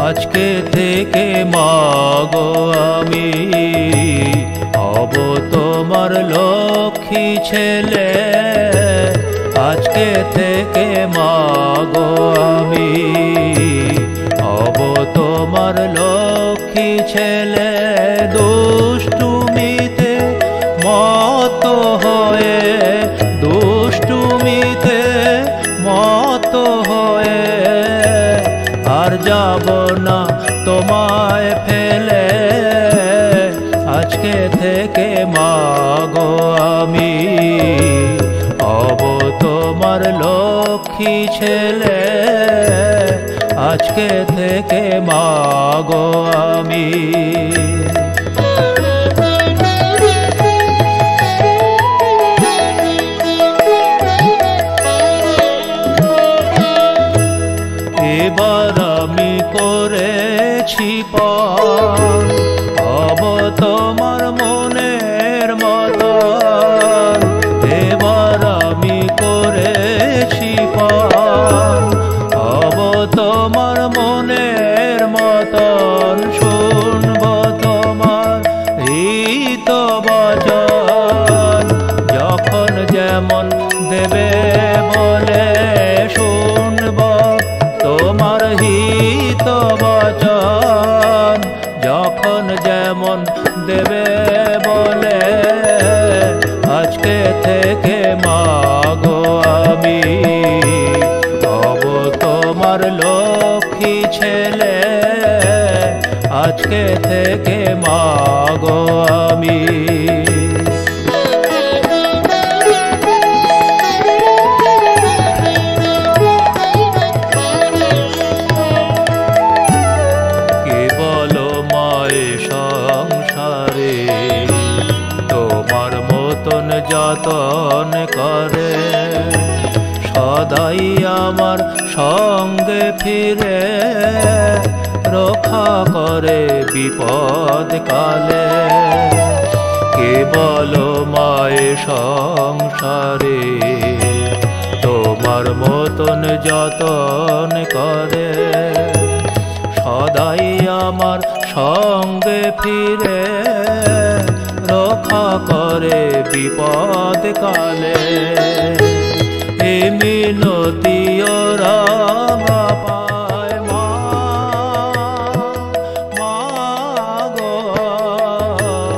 আজকে থেকে মাগো আমি হব তোমার লক্ষ্মী ছেলে। আজকে থেকে মাগো আমি হব তোমার লক্ষ্মী ছেলে। দুষ্টুমিতে মত হয়ে, দুষ্টুমিতে মত হয়ে আর যাব না তোমায় ফেলে। আজকে থেকে মাগো আমি হব তোমার লক্ষ্মী ছেলে। আজকে থেকে মাগো আমি। এবার আমি করেছি পণ, হব তোমার মনের মতন। এবার আমি করেছি পণ, হব তোমার মনের মতন। শুনব তোমার হিত বচন, যখন যেমন দেবে বলে। শুনব তোমার হিত বচন, যখন যেমন দেবে বলে। আজকে থেকে মাগো আমি হব তোমার লক্ষ্মী ছেলে। আজকে থেকে মাগো আমি। সংসারে তোমার মতন যতন করে, সদাই আমার সঙ্গে ফিরে রক্ষা করে বিপদ কালে। কেবল মায়ে সংসারে তোমার মতন যতন করে, সদাই আমার সঙ্গে ফিরে রক্ষা করে বিপদ কালে। এ মিনতি